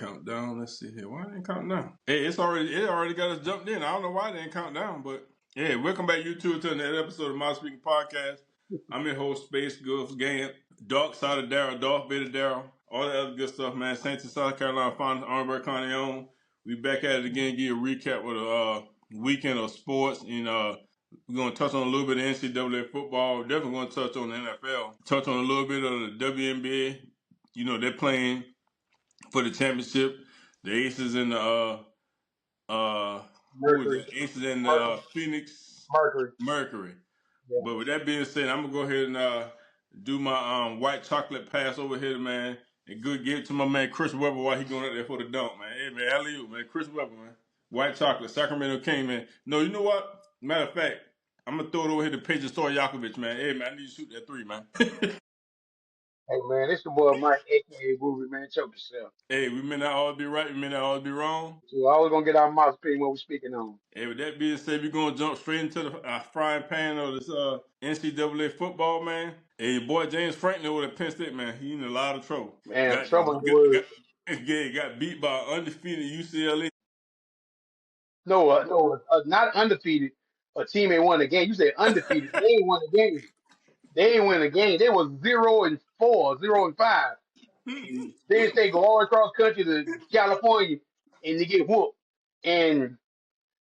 countdown. Let's see here. Why it didn't count down? Hey, it already got us jumped in. I don't know why it didn't count down, but yeah, welcome back YouTube to another episode of My Speaking Podcast. I'm your host, Space Gulf Gang, Dark Side of Daryl, Darth Vader Daryl, all that other good stuff, man. Saints of South Carolina, found Arnberg County on. We back at it again, give you a recap of the weekend of sports. And we're gonna touch on a little bit of NCAA football. Definitely gonna touch on the NFL. Touch on a little bit of the WNBA. You know, they're playing for the championship. The Aces in the who was Mercury. it? Aces in Phoenix Mercury. Mercury. Yeah. But with that being said, I'm gonna go ahead and do my white chocolate pass over here, man, and good give it to my man Chris Webber while he going out there for the dunk, man. Hey man, alley man, Chris Webber, man. White chocolate, Sacramento King, man. No, you know what? Matter of fact, I'm gonna throw it over here to Paige Stojakovic, man. Hey man, I need you to shoot that three, man. Hey man, this your boy Mike, aka Booby, man. Choke yourself. Hey, we may not always be right, we may not always be wrong. So I was gonna get our mouth speaking what we're speaking on. Hey, with that being said, we're gonna jump straight into the frying pan of this NCAA football, man. Hey, your boy James Franklin with a Penn State, man. He in a lot of trouble. Man, Got trouble in the got, word. got beat by undefeated UCLA. No, not undefeated. A team ain't won a game. You say undefeated. They ain't won a game. They ain't win a game. They was 0-4, 0-5. And they go all across country to California and they get whooped. And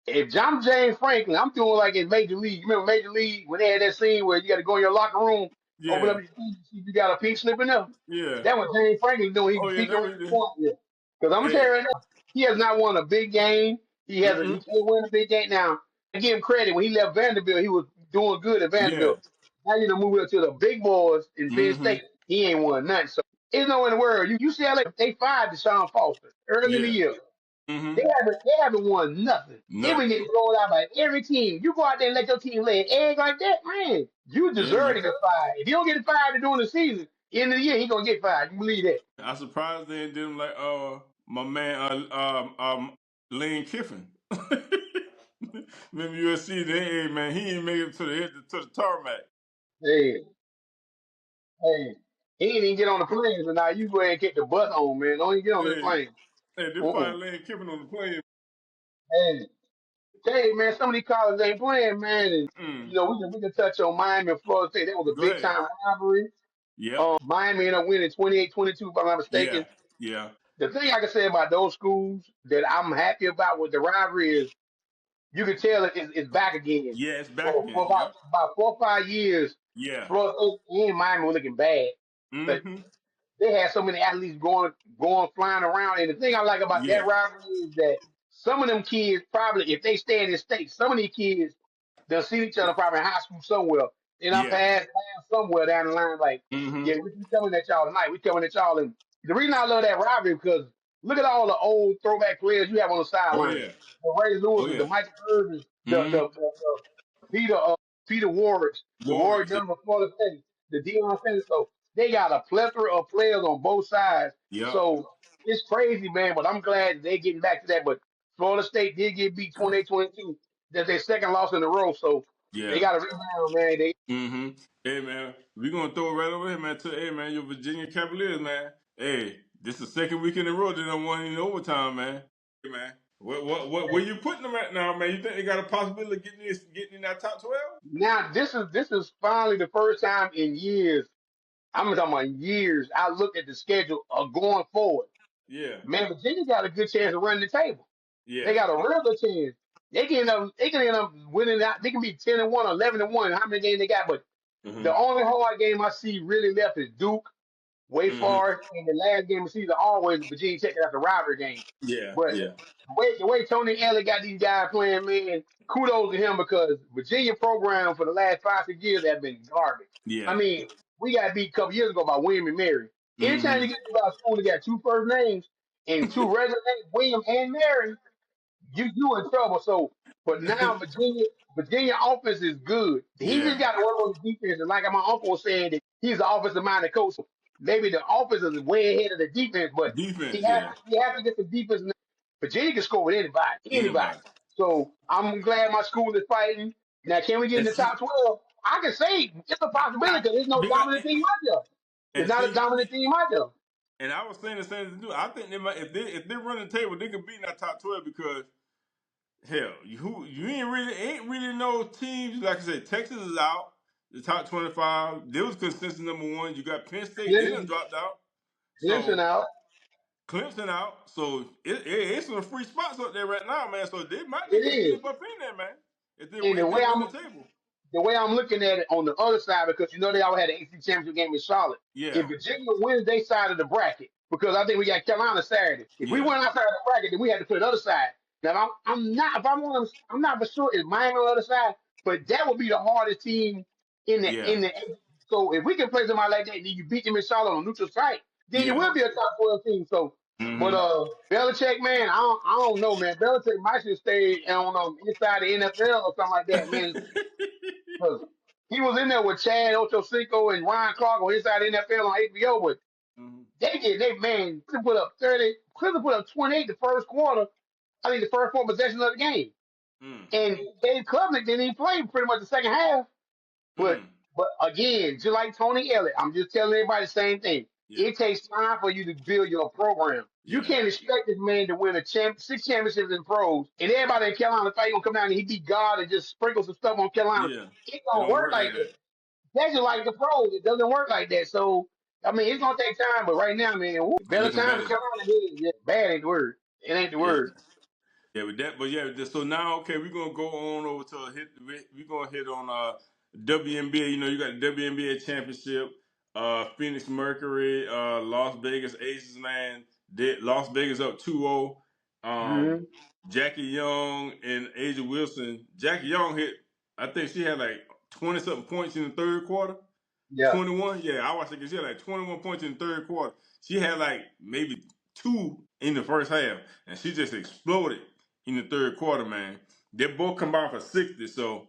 if I'm James Franklin, I'm doing like in Major League. You remember Major League when they had that scene where you got to go in your locker room, open up Yeah, your feet, see if you got a pink slip in there. yeah. That was James Franklin doing. He Oh was yeah, peeking that around what he the did. corner. Because I'm gonna tell you Hey, right now, he has not won a big game. He mm-mm. can't win a big game. Now, I give him credit. When he left Vanderbilt, he was doing good at Yeah. Vanderbilt. Now you know moving up to the big boys in Penn Mm-hmm. State. He ain't won nothing. So there's no in the world. UCLA they fired Deshaun Foster early in the Yeah. year. Mm-hmm. They haven't won nothing. They been Nothing. getting rolled out by every team. You go out there and let your team lay an egg like that, man. You Yeah, deserve man. to get fired. If you don't get fired during the season, end of the year, he gonna get fired. You believe that? I'm surprised they did him like my man Lane Kiffin. Remember USC? Hey man, he ain't make it to the tarmac. Hey, hey. He didn't even get on the plane, so now you go ahead and get the bus on, man. Don't even get on this Hey, plane. hey, they Uh-uh. find Lane Kiffin on the plane. Hey, hey, man, some of these colleges ain't playing, man. And, Mm. we can touch on Miami and Florida State. That was a Go big ahead. time rivalry. Yep. Miami ended up winning 28-22, if I'm not Yeah. mistaken. Yeah. The thing I can say about those schools that I'm happy about with the rivalry is you can tell it's back again. Yeah. It's back For again. about, Yep. about 4 or 5 years, Yeah. Florida State and Miami were looking bad. But Mm-hmm. they had so many athletes going flying around. And the thing I like about that Yeah. rivalry is that some of them kids probably, if they stay in the state, some of these kids they'll see each other probably in high school somewhere. And I Yeah. pass somewhere down the line like, Mm-hmm. yeah, we coming at y'all tonight. We coming at y'all. And the reason I love that rivalry because look at all the old throwback players you have on the Oh sideline. yeah. The Ray Oh Lewis, yeah. the Michael Irvin, Mm-hmm. the Peter Warwicks, the Roy Warwick. Jones of Florida State, the Deion Sanders. So they got a plethora of players on both sides. Yep. So it's crazy, man. But I'm glad they getting back to that. But Florida State did get beat 28-22. That's their second loss in a row. So they Yeah. got to rebound, man. Mm-hmm. Hey man, we gonna throw it right over here, man. To hey man, your Virginia Cavaliers, man. Hey, this is the second week in a row they don't won in overtime, man. Hey man, what where you putting them at now, man? You think they got a possibility of getting in that top 12? Now this is finally the first time in years. I'm talking about years. I looked at the schedule of going forward. Yeah, Man, Virginia got a good chance of running the table. They yeah. got a real good chance. They can end up winning that. They can be 10-1, 11-1. How many games they got? But Mm-hmm. the only hard game I see really left is Duke, Wake Mm-hmm. Forest, and the last game of the season always Virginia Tech. That's a rivalry game. Yeah, But yeah, the way Tony Elliott got these guys playing, man, kudos to him because Virginia program for the last 5, 6 years have been garbage. I yeah. mean, we got beat a couple years ago by William and Mary. Anytime Mm-hmm. you get to a school that got two first names and two regular names, William and Mary, you in trouble. So, but now Virginia offense is good. He just Yeah. got to work on the defense. And like my uncle was saying, that he's an offensive minded coach. So maybe the offense is way ahead of the defense, but he Defense, has yeah. he has to get the defense. Virginia can score with anybody. Anybody. So I'm glad my school is fighting. Now, can we get in And the see, top 12? I can say it's a possibility because there's no because dominant team out there. There's and not a see, dominant team out there. And I was saying the same thing to do. I think they might if they run the table, they could be in that top 12 because hell, you ain't really no teams like I said. Texas is out the top 25. They was consistent number one. You got Penn State. They done Clemson, dropped out. Clemson So out. Clemson out. So it's some free spots up there right now, man. So they might be It able to is. slip up in there, man. If they And if they run the table. the way I'm looking at it on the other side, because you know they all had an AC championship game in Charlotte. If Yeah, Virginia wins their side of the bracket, because I think we got Carolina Saturday. If we yeah, win our side of the bracket, then we had to play the other side. Now I'm not if I'm on I'm not for sure it's Miami on the other side, but that would be the hardest team yeah. in the so if we can play somebody like that and you beat them in Charlotte on a neutral site, then you Yeah. will be a top 12 team. So but Mm-hmm. Belichick, man, I don't know, man. Belichick might should stay on inside the NFL or something like that, man. 'Cause he was in there with Chad Ochocinco and Ryan Clark on Inside the NFL on HBO, but Mm-hmm. Clemson put up 30, Clemson put up 28 the first quarter, I think the first four possessions of the game. Mm. And Dave Klubnik didn't even play pretty much the second half. But Mm. but again, just like Tony Elliott, I'm just telling everybody the same thing. Yeah. It takes time for you to build your program. You Yeah. can't expect this man to win six championships in pros, and everybody in Carolina thought he gonna come down and he beat God and just sprinkle some stuff on Carolina. Yeah. It It don't don't work work like like that. that. That's just like the pros. It doesn't work like that. So I mean, it's gonna take time, but right now, man, It's better looking time to better. come out of here. Yeah, bad ain't the word. It ain't the Yeah. word. Yeah, with that, but yeah, so now okay, we're gonna go on over to we're gonna hit on WNBA. You know, you got the WNBA championship, Phoenix Mercury, Las Vegas Aces, man. Las Vegas up 2-0. Mm-hmm. Jackie Young and Asia Wilson. Jackie Young hit, I think she had like 20 something points in the third quarter. Yeah. 21, yeah, I watched it because she had like 21 points in the third quarter. She had like maybe two in the first half, and she just exploded in the third quarter, man. They both combined for 60. So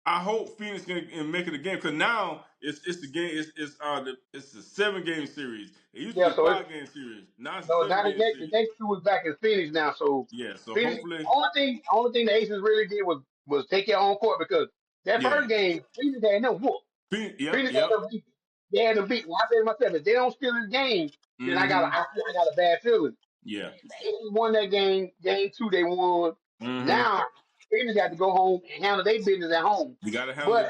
I hope Phoenix can make it a game because now it's the game. It's the 7 game series. It used to Yeah. be a So it's 5 game series. Now it's a no, seven now game the series. next two is back in Phoenix now. So Yeah. So Phoenix, hopefully, only thing the Aces really did was take their own court because that yeah. first game Phoenix had no whoop. Phoenix, yep, Phoenix had yep. them beat. They had them beat. And I said to myself, if they don't steal this game, then Mm-hmm. I got a bad feeling. Yeah. They won that game. Game two, they won. Mm-hmm. Now Phoenix got to go home and handle their business at home. You got to handle the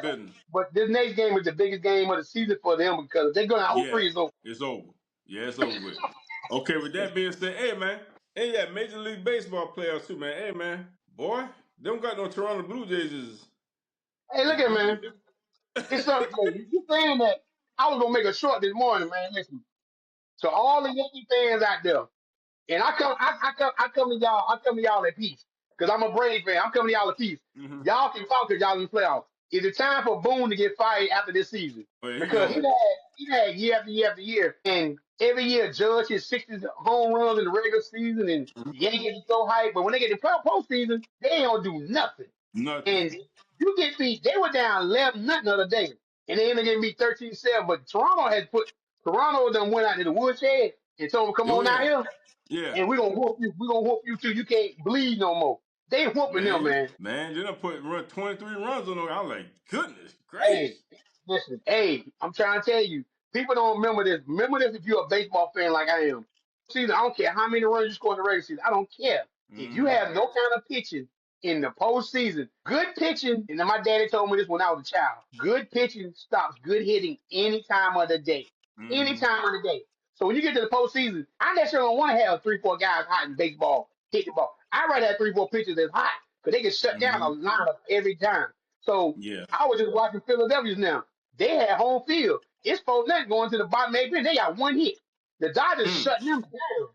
But business. this next game is the biggest game of the season for them because if they're gonna out Yeah, freeze over. it's over. Yeah, it's over with. Okay, with that being said, hey man, hey yeah, Major League Baseball players too, man. Hey man, boy, they don't got no Toronto Blue Jays Hey, is look at man. beating them. It's something. You saying that? I was gonna make a short this morning, man. Listen, to all the Yankee fans out there, and I come to y'all. I come to y'all at peace because I'm a Braves fan. I'm coming to y'all at peace. Mm-hmm. Y'all can talk because y'all in the playoffs. Is it time for Boone to get fired after this season? But he Because gone. he had year after year after year, and every year Judge his 60 home runs in the regular season, and Mhm. the Yankees are so hyped. But when they get to postseason, they don't do nothing. Nothing. And you get beat. They were down 11 nothing the other day, and they ended up getting beat 13-7. But Toronto done went out to the woodshed and told them, "Come Oh on out yeah, here, yeah, and we're gonna whoop you. We're gonna whoop you till you can't bleed no more." They whooping them, man, man. man. They done run 23 runs on them. I'm like, goodness Hey, gracious. listen, hey, I'm trying to tell you, people don't remember this. Remember this if you're a baseball fan like I am. Season, I don't care how many runs you score in the regular season. I don't care. If you Mm-hmm. have no kind of pitching in the postseason, good pitching, and my daddy told me this when I was a child, good pitching stops good hitting any time of the day. Any Mm-hmm. time of the day. So when you get to the postseason, I necessarily don't want to have 3, 4 guys hot in baseball, hit the ball. I'd rather have 3, 4 pitchers that's hot because they can shut down a Mm-hmm. lineup every time. So Yeah. I was just watching Philadelphia's now. They had home field. It's 4-0 going to the bottom 8 They got one hit. The Dodgers Mm. shutting them down.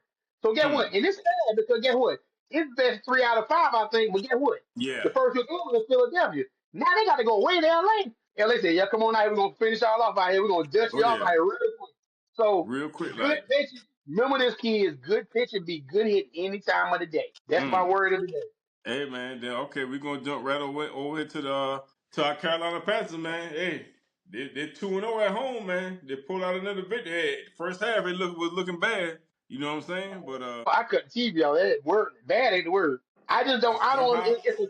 So guess what? Mm. And it's sad because guess what? It's best 3 out of 5, I think. But guess what? Yeah. The first two games was Philadelphia. Now they got to go way to LA. LA said, "Yeah, come on out here. We're gonna finish all off out here. We're gonna dust Oh you off out yeah. here real quick." So Real quick, good like. pitching. Remember this, kids. Good pitching be good hit any time of the day. That's my Mm. word of the day. Hey man, then okay, we're gonna jump right over here to the to our Carolina Panthers, man. Hey, they're 2-0 at home, man. They pulled out another victory. Hey, first half it was looking bad. You know what I'm saying? But I couldn't TV all that word. Bad ain't the word. I just don't. I don't. somehow, It's a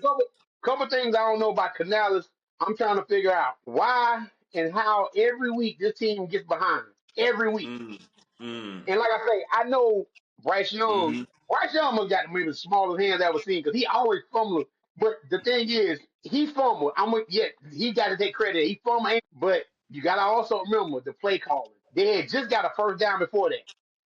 couple things I don't know about Canales. I'm trying to figure out why and how every week this team gets behind. Every week. mm, Mm. And like I say, I know Bryce Young. Mm-hmm. Bryce Young must got maybe the smallest hands I ever seen because he always fumbled. But the thing is, he fumbled. He got to take credit. He fumbled, but you got to also remember the play calling. They had just got a first down before that.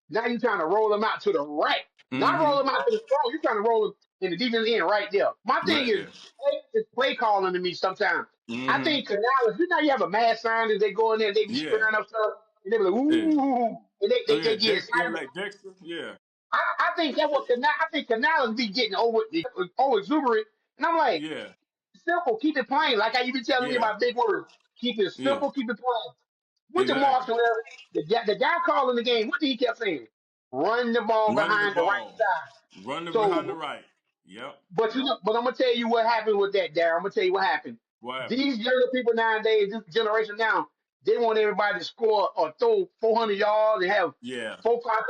Now you trying to roll them out to the right, not roll Mm-hmm. them out to the front. You're trying to roll them in the defense end right there. My thing Right is, there. it's play calling to me sometimes. I Mm-hmm. think Canales, you have a mad sign as they go in there, they be Yeah. stirring up stuff, and they be like, Yeah. ooh, and Oh they yeah, get Yeah, excited. like Dexter. Yeah. I think that's what I think Canales be getting over exuberant, and I'm like, Yeah. simple, keep it plain. Like how you been telling me Yeah. about big words, keep it Yeah. simple, keep it plain. With the Exactly. Marshall era, the guy calling the game, what did he kept saying? Run the ball Run the behind the right ball. side. Run it behind the So right. Yep. but I'm gonna tell you what happened with that, Darren. I'm gonna tell you what happened. What happened? These younger people nowadays, this generation now, they want everybody to score or throw 400 yards and have Yeah. 4 5.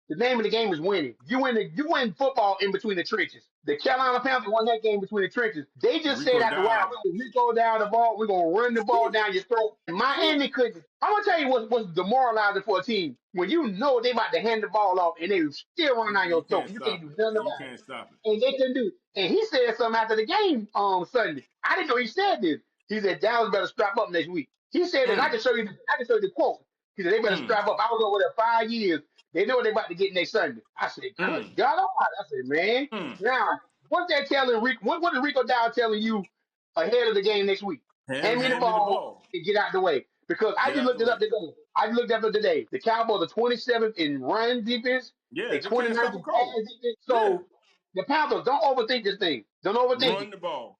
The name of the game is winning. You win football in between the trenches. The Carolina Panthers won that game between the trenches. They just said Rico after a while, Dowdle. we go down the ball, we're gonna run the ball Whew. down your throat. And Whew. Miami couldn't. I'm gonna tell you what's demoralizing for a team when you know they about to hand the ball off and they still running down You your throat. can't You can't stop do it. nothing You about it. can't stop it. And they couldn't do. And he said something after the game Sunday. I didn't know he said this. He said Dallas better strap up next week. He said that I Mm. can show you. I can show you the quote. He said they better Mm. strap up. I was over there 5 years. They know what they about to get next Sunday. I said, good Mm. God Almighty. I said, man. Mm. Now what's that telling Rico? What is Rico Dow telling you ahead of the game next week? Hand me the Hand me the ball ball. and get out the way. Because I Get just out the looked it way. up today. I looked up today. The Cowboys are 27th in run defense. Yeah, They they can't 29th stop in a cold. pass defense. Yeah. So the Panthers, don't overthink this thing. Don't overthink it. Run the ball.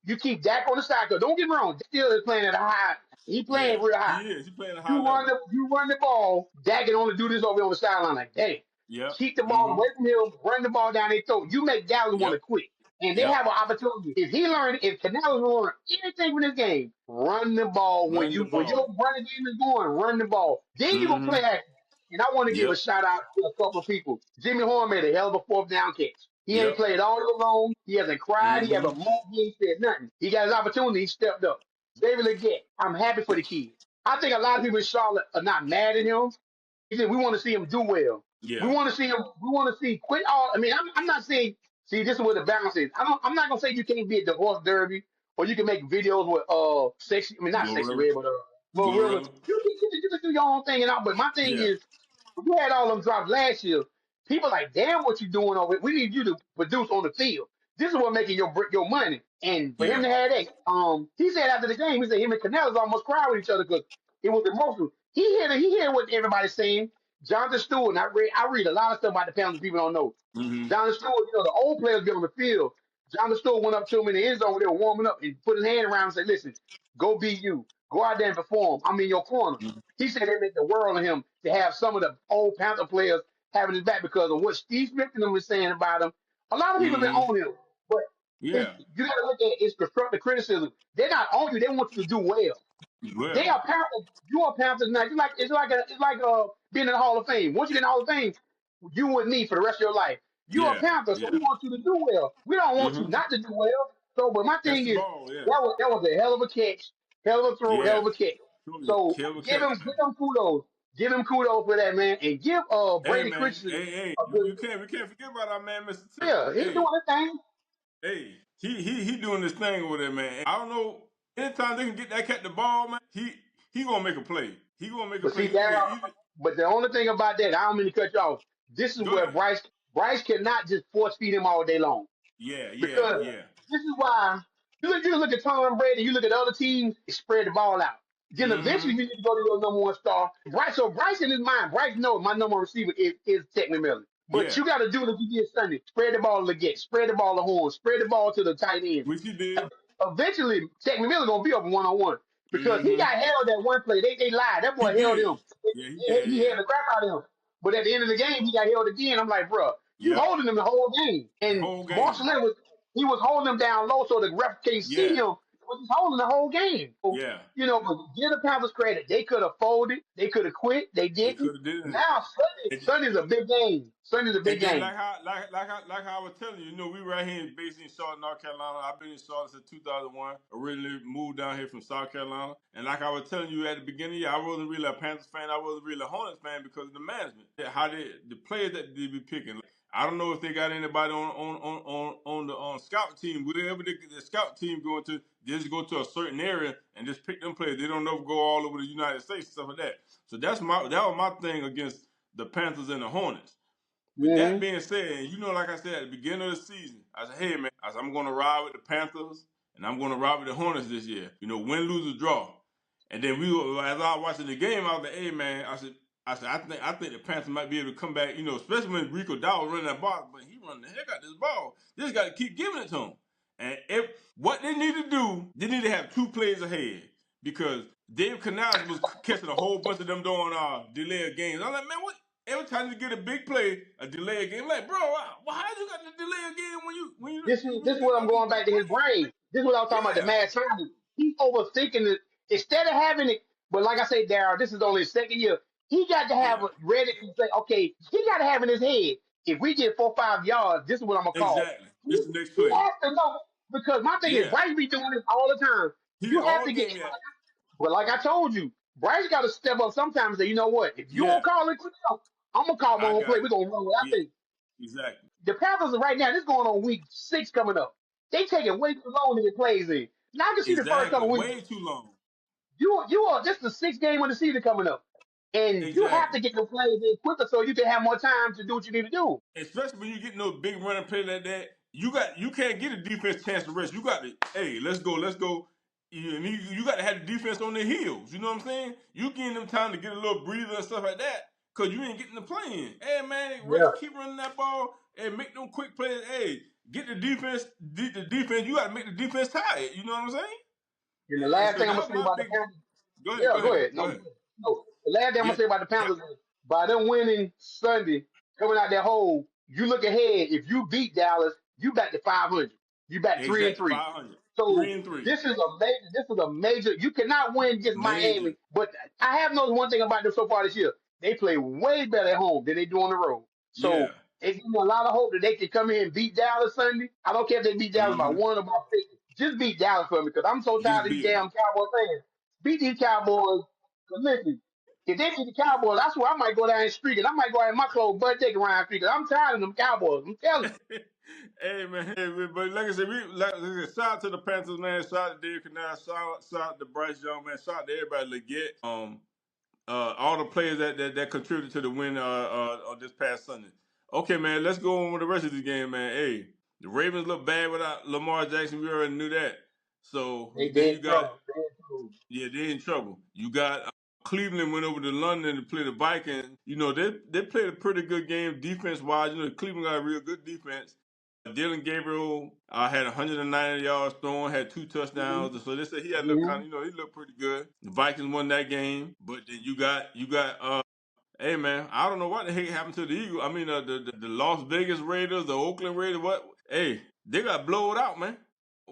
You keep Dak on the side. Cause don't get me wrong, Dak still is playing at a high. He playing Yeah. real high. He is. He playing a high You level. run the ball. Dak can only do this over on the sideline. Like, hey, Yep. keep the ball Mm-hmm. away from him. Run the ball down their throat. You make Dallas want Yep. to quit. And they Yep. have an opportunity. If Canales learn anything from this game, run the ball. Run the When your ball. running game is going, run the ball. Then you gonna Mm-hmm. play action. And I want to give a Yep. shout out to a couple of people. Jimmy Horn made a hell of a fourth down catch. He ain't Yep. played all year long. He hasn't cried. He Mm-hmm. hasn't moaned. He ain't said nothing. He got his opportunity. He stepped up. David Leggett, I'm happy for the kid. I think a lot of people in Charlotte are not mad at him. We want to see him do well. We Yeah. want to see him. We want to see quit all. I mean, I'm not saying. See, this is where the balance is. I'm not gonna say you can't be at the horse derby or you can make videos with sexy. I mean, not sexy Glorilla. red, but Glorilla. Glorilla. You can do your own thing and all. But my thing Yeah. is, you had all them drops last year. People like, damn, what you doing over it? We need you to produce on the field. This is what making your money. And for him Yeah. to have that, he said after the game, he said him and Canales almost cried with each other because it was emotional. He heard what everybody's saying. Jonathan Stewart, and I read a lot of stuff about the Panthers people don't know. Mm-hmm. Jonathan Stewart, the old players get on the field. Jonathan Stewart went up to him in the end zone when they were warming up and put his hand around and said, listen, go be you. Go out there and perform. I'm in your corner. Mm-hmm. He said they make the world of him to have some of the old Panther players having his back because of what Steve Smith and them was saying about him. A lot of people have been Mm-hmm. on him, but Yeah. you got to look at it's constructive criticism. They're not on you. They want you to do well. They Well. are Panthers. You are Panthers now. It's like being in the Hall of Fame. Once you get in the Hall of Fame, you with me for the rest of your life. You are Yeah. Panthers, so we Yeah. want you to do well. We don't want you Mm-hmm. not to do well. So, but my That's thing the is ball. Yeah. that was a hell of a catch, hell of a throw, hell Yeah. of a catch. Totally So kill the give catch, him man. give him kudos. Give him kudos for that, man, and give Hey Brady man. Christensen Hey. a You, good you can't we can't forget about our man, Mr. Tip. yeah. He's Hey. doing his thing. Hey. He doing this thing over there, man. I don't know. Anytime they can get that cat the ball, man, he gonna make a play. He gonna make a But play. see that. But the only thing about that, I don't mean to cut you off. This is Go where ahead. Bryce cannot just force feed him all day long. Yeah. Yeah. Because Yeah. this is why you look at Tom Brady, you look at other teams, they spread the ball out. Then eventually Mm-hmm. you need to go to your number one star. Bryce in his mind, Bryce knows my number one receiver is Techman Miller. But Yeah. you got to do what you did Sunday. Spread the ball to Leggett, spread the ball to Horn, spread the ball to the tight end. Which he did. Eventually, Techman Miller gonna be open 1-on-1 because he Mm-hmm. got held that one play. They lied. That He boy held did. him. Yeah, he He, did. he Yeah. had the crap out of him. But at the end of the game, he got held again. I'm like, bro, you Yep. holding him the whole game. The And whole Marshall game. Leonard he was holding him down low so the ref can't see Yeah. him. was just holding the whole game. So, Yeah, but give the Panthers credit. They could have folded. They could have quit. They they didn't. could have did it. Now And, Sunday's a big game. Sunday's a big and then game. like how I was telling you, we right here based in Charlotte, North Carolina. I've been in Charlotte since 2001. Originally moved down here from South Carolina, and like I was telling you at the beginning, yeah, I wasn't really a Panthers fan. I wasn't really a Hornets fan because of the management, how the players that they be picking. I don't know if they got anybody on the scout team. Whatever the scout team going to, they just go to a certain area and just pick them players. They don't know go all over the United States, stuff like that. So that was my thing against the Panthers and the Hornets. With that Mm-hmm. being said, like I said at the beginning of the season, I said, hey man, I'm gonna ride with the Panthers and I'm gonna ride with the Hornets this year. Win, lose, or draw. And then as I was watching the game, I was like, hey man, I think the Panthers might be able to come back, especially when Rico Dowd running that ball, but he running the heck out this ball. Just gotta keep giving it to him. And what they need to do, they need to have two plays ahead. Because Dave Canales was catching a whole bunch of them doing delay of games. I'm like, man, what? Every time you get a big play, a delay a game, I'm like, bro, how you got to delay a game This is you what I'm got going these back big to his plays? brain. This is what I was talking about, the Yeah, mad scientist. He's overthinking it. Instead of having it, but like I say, Darryl, this is only his second year. He got to have yeah, it ready to say, okay, he got to have in his head, if we get 4 or 5 yards, this is what I'm going to call. exactly. This is the next He play. has to know, because my thing is, Yeah, Bryce be doing this all the time. he You have all to get, game, yeah, but like I told you, Bryce got to step up sometimes and say, you know what, if you yeah. don't call it, I'm going to call my I own play. got We're it. going to run what I Yeah, think. exactly, The Panthers are right now, this going on week 6 coming up. They taking way too long to get plays in. Now I can see the first exactly. couple weeks. Way too long. You are this is the 6th game of the season coming up. And you have Exactly. to get the plays in quicker so you can have more time to do what you need to do. Especially when you get no big running play like that, you can't get a defense chance to rest. You got to, hey, let's go, let's go. You got to have the defense on their heels. You know what I'm saying? You getting them time to get a little breather and stuff like that because you ain't getting the play in. Hey man, Yeah. keep running that ball and make them quick plays. Hey, get the defense. The defense. You got to make the defense tired. You know what I'm saying? And the And last so thing I'm that gonna was say my about the big. Panthers, Go ahead. yeah, Go go ahead. ahead. Go No, ahead. no. The last thing I'm gonna Yeah. say about the Yep. Panthers is by them winning Sunday, coming out that hole, you look ahead. If you beat Dallas, you back to 500. You back three and Exactly. three. 500. Three So and three. this is a major. This is a major. You cannot win just Major. Miami. But I have noticed one thing about them so far this year. They play way better at home than they do on the road. Yeah. So it gives me a lot of hope that they can come in and beat Dallas Sunday. I don't care if they beat Dallas by Mm-hmm. 1 or by 50. Just beat Dallas for me because I'm so tired Just of these beat them. damn Cowboy fans. Beat these Cowboys. But listen, if they beat the Cowboys, I swear I might go down and streak it. I might go out in my clothes, butt taking around streak it. I'm tired of them Cowboys. I'm telling you. Hey man, hey, but like I said, shout out to the Panthers, man. Shout out to Dave Canal. Shout out to Bryce Young, man. Shout out to everybody that get all the players that contributed to the win on this past Sunday. Okay, man, let's go on with the rest of this game, man. Hey, the Ravens look bad without Lamar Jackson. We already knew that. So then They you in got trouble. They in trouble. yeah, they're in trouble. You got Cleveland went over to London to play the Vikings. They played a pretty good game defense wise. Cleveland got a real good defense. Dylan Gabriel had 190 yards thrown, had 2 touchdowns. So they said he had a little Mm-hmm. kind of, he looked pretty good. The Vikings won that game, but then you got hey man, I don't know what the heck happened to the Eagles. I mean the Las Vegas Raiders, the Oakland Raiders. What? Hey, they got blowed out, man.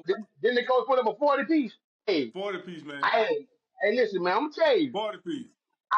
Then the coach put up a 40 piece. Hey, 40 piece, man. hey, hey, listen, man, I'm gonna tell you. 40 piece.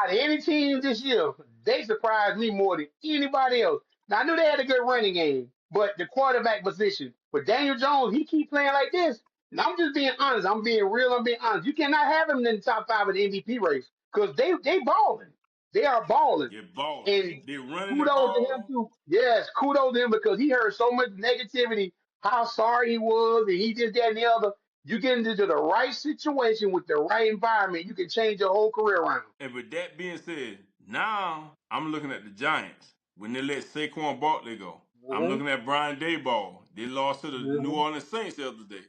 Out of any team this year, they surprised me more than anybody else. Now I knew they had a good running game, but the quarterback position. But Daniel Jones, he keep playing like this. And I'm just being honest. I'm being real. I'm being honest. You cannot have him in the top 5 of the MVP race because they balling. They are balling. They're balling. And They're running the kudos to him ball. too. Yes, kudos to him because he heard so much negativity, how sorry he was, and he did that and the other. You get into the right situation with the right environment, you can change your whole career around. And with that being said, now I'm looking at the Giants when they let Saquon Barkley go. I'm Mm-hmm. looking at Brian Daboll. They lost to the New Mm-hmm. Orleans Saints the other day,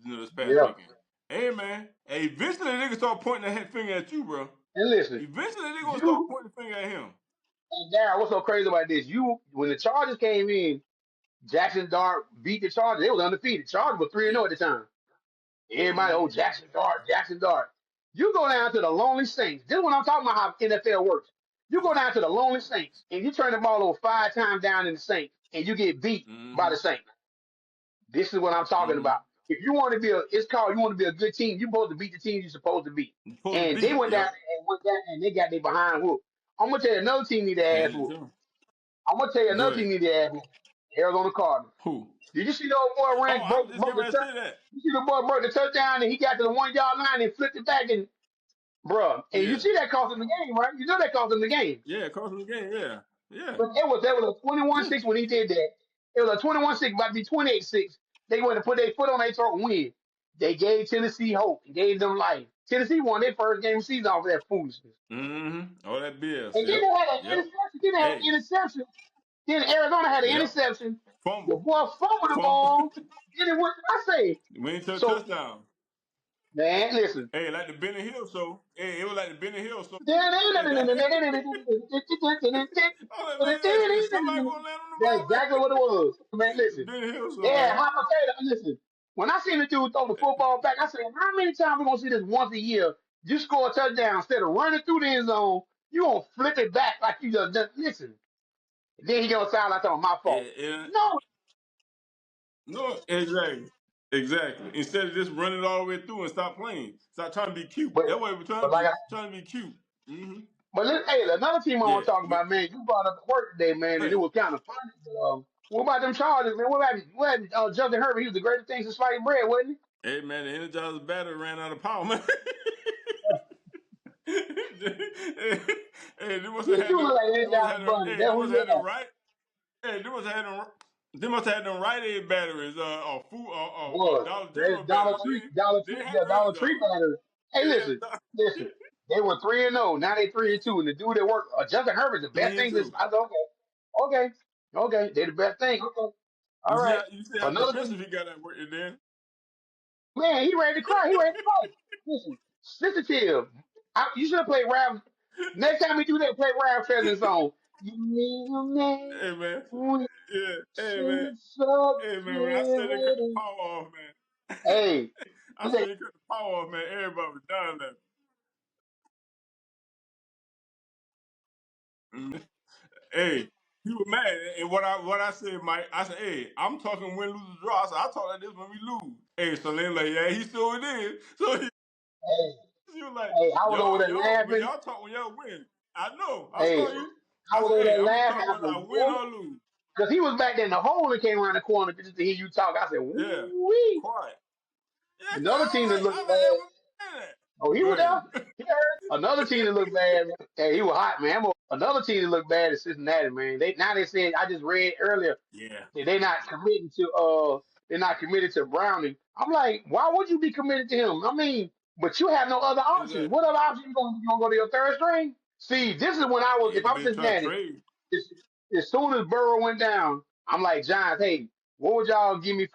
this past Yeah. weekend. Hey man, hey, eventually they can start pointing their finger at you, bro. And listen, Eventually they're gonna start you pointing the finger at him. and Darryl, what's so crazy about this? You when the Chargers came in, Jackson Dart beat the Chargers. They was undefeated. Chargers were 3-0 at the time. Everybody, oh, Mm-hmm. Jackson Dart, Jackson Dart. You go down to the lonely Saints. This is what I'm talking about how NFL works. You go down to the lonely Saints and you turn the ball over 5 times down in the Saints and you get beat by Mm-hmm. the Saints. This is what I'm talking Mm-hmm. about. if you want to be it's called you want to be a good team. You're supposed to beat the team you're supposed to beat. You supposed to And they beat. went down Yep. and went down and they got their behind whoop. I'm gonna tell you another team need to ass And whoop. so, I'm gonna tell you go another team ahead. need to ass whoop. Arizona Cardinals. Who? Did you see the old boy Oh, ran I was just broke getting the ready to touch? say that. You see the boy broke the touchdown and he got to the 1 yard line and flipped it back and bruh. And you Yeah. see that cost him the game, right? You know that cost him the game. Yeah, costing the game. Yeah. Yeah. But that was a 21-6 when he did that. It was a 21-6, about to be 28-6. They went to put their foot on their throat and win. They gave Tennessee hope and gave them life. Tennessee won their first game of the season off of that foolishness. Mm-hmm. All that BS. And then Yep. they had an Yep. interception. Then they had an Hey. interception. Then Arizona had an Yep. interception. The Fumble. boy fumbled the Fumble. ball. Then it went. I say, We ain't took a so touchdown. man, listen. Hey, like the Benny Hill show. Hey, it was like the Benny Hill show. That's Hey, that, I was like, man, is somebody gonna land on the ball, man? exactly what it was. Man, listen. Benny Hill show, Yeah, man. hot potato. Listen, when I seen the dude throw the football back, I said, how many times we gonna see this once a year? You score a touchdown instead of running through the end zone, you gonna flip it back like you just done. Listen. Then he gonna sound like it's my fault. No, No, exactly. Exactly. Instead of just running all the way through and stop playing. Stop trying to be cute. but That's what we're trying but to like be. I, Trying to be cute. Mm-hmm. but hey, another team I want Yeah. to talk about, man. You brought up the work today, man, and it Hey. was kind of funny. What about them Chargers, man? What about Justin Herbert? He was the greatest thing since sliced bread, wasn't Hey man, the Energizer battery ran out of power, man. Hey, they must he? have Yeah, had you look them. like They must have Energizer had them. Bunny. Hey, That's they what must you have had look them like. right. Hey, they must have had them. They must have had them Rite Aid batteries, or food, or Was. Dollar There's General batteries. Dollar They Tree, didn't have yeah, Dollar Tree Energizer. batter. Hey, They didn't listen, have listen. They were 3-0. Now they 3-2. And the dude that worked, Justin Herbert's the best three and thing. This, two. I said, okay. They're the best thing. Okay, all right. You see how Another defensive thing, he got that work then. man, he ready to cry. He ready to fight. Listen, sensitive. You should have played Ralph. Next time we do that, play Ralph Presence song. You need a man Hey man, with yeah. Hey man, hey man. When I said they cut the subtlety. power off, man. Hey, I said they cut the power off, man. Everybody was down there. Mm. Hey, he was mad. And what I said, Mike, I said, hey, I'm talking win, lose, or draw. I said, I talk like this when we lose. Hey, so then like, yeah, he still did. So hey, he was like, hey, I was over there but laughing. y'all talk when y'all win. I know. I Hey, saw you. I I was said, over hey, there I'm gonna laughing. talk I whether said, I win what? or lose. Because he was back there in the hole and came around the corner just to hear you talk. I said, Yeah, woo-wee. quiet. Yeah, cause Another team that I looked like, hey, bad. where man at? Oh, he Go was ahead. there. He heard. Another team that looked bad. Hey, he was hot, man. Another team that looked bad is Cincinnati, man. They said I just read earlier Yeah, that they're not committed to Browning. I'm like, why would you be committed to him? I mean, but you have no other options. exactly. What other option you gonna go to your third string? See, this is when I was Yeah, if they I'm been trying to Cincinnati. trade. as, as soon as Burrow went down, I'm like, Giants, hey, what would y'all give me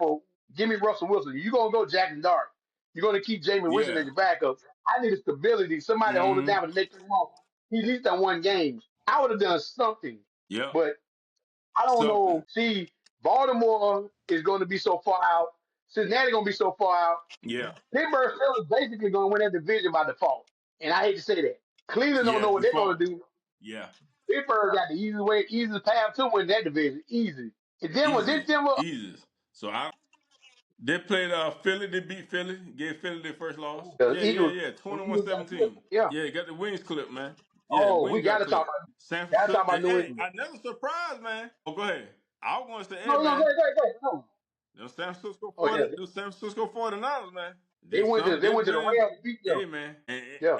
Russell Wilson? You gonna go Jackson Dart. You're gonna keep Jameis Winston as Yeah. your backup. I need a stability, somebody to hold it Mm-hmm. down for the next 3 months. He at least done one game. I would have done something. Yep. But I don't Something. know. See, Baltimore is gonna be so far out. Cincinnati gonna be so far out. Yeah. Pittsburgh still is basically gonna win that division by default. And I hate to say that. Cleveland don't know Yeah. what they're gonna Default. do. Yeah. Pittsburgh got the easiest path to win that division. Easy. And Denver, this Easy. Denver, Easy. So they played Philly, they beat Philly, gave Philly their first loss. the Yeah, yeah, Eagles, yeah. the Twenty one Eagles got clipped. seventeen. Yeah. Yeah, got the wings clipped, man. Yeah, Oh, we wings got gotta talk clipped. about San gotta talk Francisco. about New Hey, England. another surprise, man. Oh, go ahead. I was going to say, hey, No, man, go ahead. No. Oh yeah, The San Francisco 49ers, man. they They went to the winning. Rams and beat them. Hey, man. Yeah.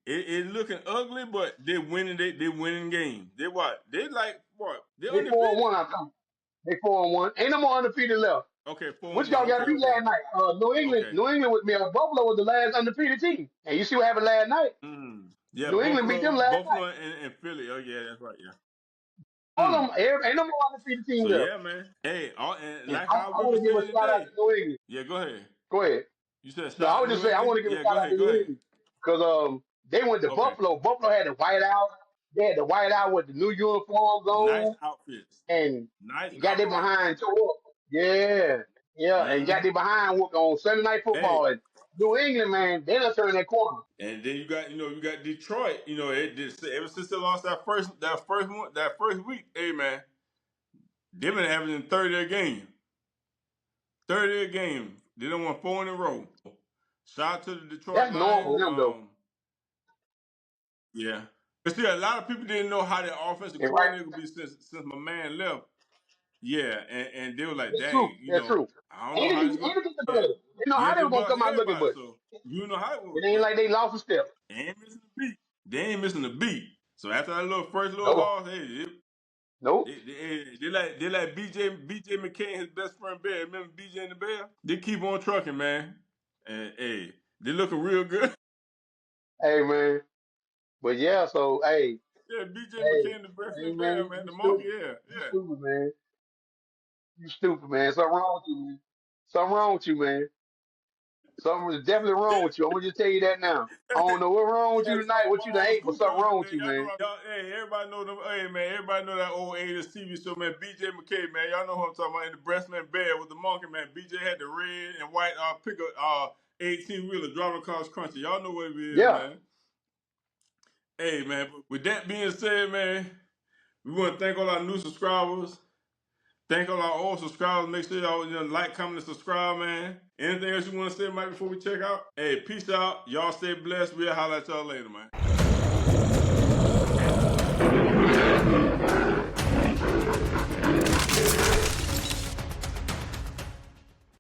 It looking ugly, but they winning. They winning games. They what? They like what? They They 4-1, undefeated. I think. They 4-1. Ain't no more undefeated left. Okay, four Which and one. y'all got to Okay, beat okay, last night? New England. okay. New England with me. Buffalo was the last undefeated team. And you see what happened last night? Yeah, New England beat them last night. Buffalo, and Philly. Oh yeah, that's right. Yeah. All Mm. of them, ain't no more undefeated team So left. yeah, man. Hey, and And like I how we want were to give a saying shout out to today. New England. Yeah, go ahead. Go ahead. You said No, I shout out would New just say I want England. to give a Yeah, go shout out to ahead. Go New ahead. England because they went to Okay. Buffalo. Buffalo had the white out. They had the white out with the new uniforms Nice on outfits. and Nice got their outfits. behind tore up. Yeah, yeah, and got hmm their behind whooped on Sunday Night Hey, Football. And New England, man, they done turned that corner. and then you got Detroit. It did ever since they lost that first week. Hey, man, they've been averaging 30 a game. 30 a game. They done won 4 in a row. Shout out to the Detroit That's normal for Lions. them though. Yeah. But see, a lot of people didn't know how their offensive And right, coordinator would be since my man left. Yeah, and they were like, that's true. dang, That's true. I don't know And how it, it's and going. it get Yeah, better. They know yeah, how they the were gonna Bucks, come out looking, everybody. but So you know how it it was. ain't But like they lost a step. they ain't missing the beat. They ain't missing the beat. So after that first little No, loss, hey, nope. they like BJ McCain, his best friend Bear. Remember BJ and the Bear? They keep on trucking, man. And hey, they looking real good. Hey man, but yeah. So Yeah, BJ hey, McCain, the best hey friend Bear, man, man. you The monkey, stupid. yeah, You yeah. stupid, man. You stupid, man. Something wrong with you, man. Something wrong with you, man. Something is definitely wrong with you. I'm gonna just tell you that now. I don't know what's wrong with you Hey, tonight, what you done ate, but Scoop something Brothers, wrong with man. you, man. Y'all, hey, everybody know them. Hey, man, everybody know that old 80s TV show, man. BJ McKay, man. Y'all know who I'm talking about. In the Breastman Bear with the monkey, man. BJ had the red and white pickup 18 wheeler driving across country. Y'all know what it is, Yeah. man. Hey, man. But with that being said, man, we want to thank all our new subscribers. Thank all our old subscribers. Make sure y'all like, comment, and subscribe, man. Anything else you want to say, Mike, before we check out? Hey, peace out. Y'all stay blessed. We'll holler at y'all later, man.